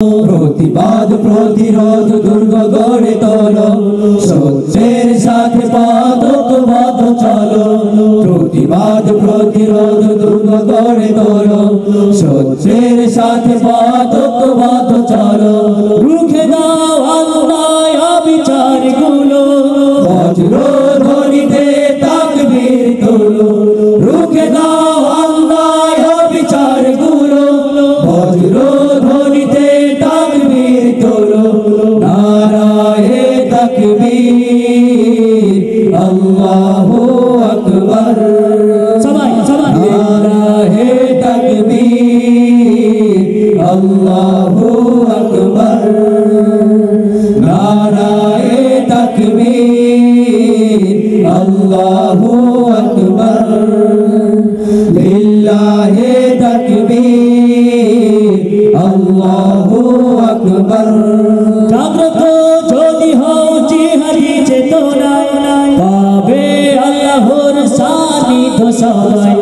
প্রতিবাদ প্রতিরোধ দুর্গ গড়ে তোলো, সত্যের সাথে পথ চলো। প্রতিবাদ প্রতিরোধ দুর্গ গড়ে তোলো, সত্যের সাথে পথ চলো। রুখে দাও অন্যায় অবিচার গুলো, বজ্র ধ্বনিতে তাকবীর তোলো। রুখে দাও অন্যায় অবিচার গুলো, বজ্র ধ্বনিতে তাকবীর তোলো। নারায়ে তাকবীর, আল্লাহু আকবার। সবাই নারায়ে তাকবীর, আল্লাহু আকবার। নারায়ে তাকবীর, আল্লাহু আকবার। লিল্লাহি তাকবীর, আল্লাহু আকবার। জাগ্রত যদি হও জিহাদি চেতনায়, পাবে আল্লাহর সান্নিধ্য সবাই।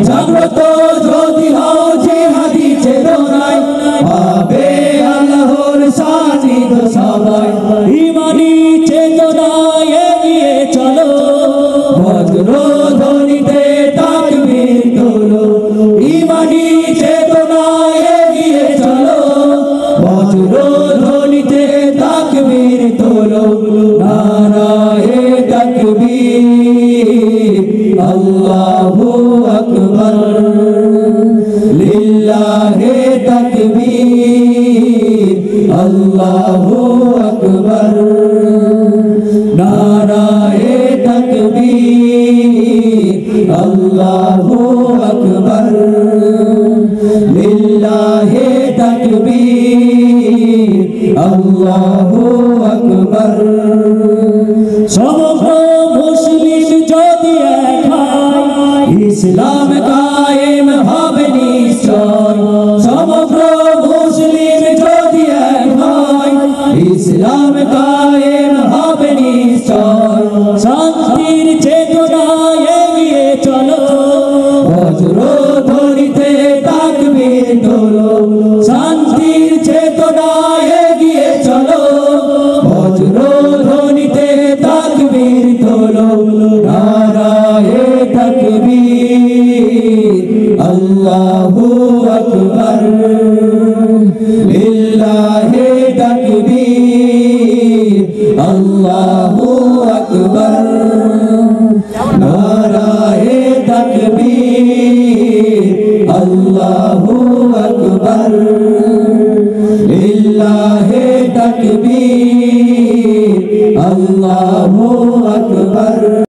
জাগ্রত যদি হও জিহাদি চেতনায়, পাবে আল্লাহর সান্নিধ্য সবাই। ঈমানি চেতনায় এগিয়ে চলো, বজ্র ধ্বনিতে তাকবীর তোলো। ঈমানি চেতনায় এগিয়ে চলো, বজ্র ধ্বনিতে তাকবীর তোলো। নারায়ে তাকবীর, আল্লাহু আকবার। লিল্লাহি তাকবীর, আল্লাহু আকবার। নারায়ে তাকবীর, আল্লাহু আকবার। লিল্লাহি তাকবীর, আল্লাহু আকবার। সমগ্র মুসলিম যদি এক হয়, ইসলাম কায়েম হবে নিশ্চয়। সমগ্র মুসলিম যদি এক হয়, ইসলাম কায়েম হবে নিশ্চয়। শান্তির চেতনায় এগিয়ে চলো, বজ্র ধ্বনিতে তাকবীর তোলো। শান্তির চেতনায় এগিয়ে চলো, বজ্র ধ্বনিতে তাকবীর তোলো। নারায়ে তাকবীর, আল্লাহু আকবার। লিল্লাহি তাকবীর, আল্লাহু আকবার। নারায়ে তাকবীর, আল্লাহু আকবার। লিল্লাহি তাকবীর, আল্লাহু আকবার।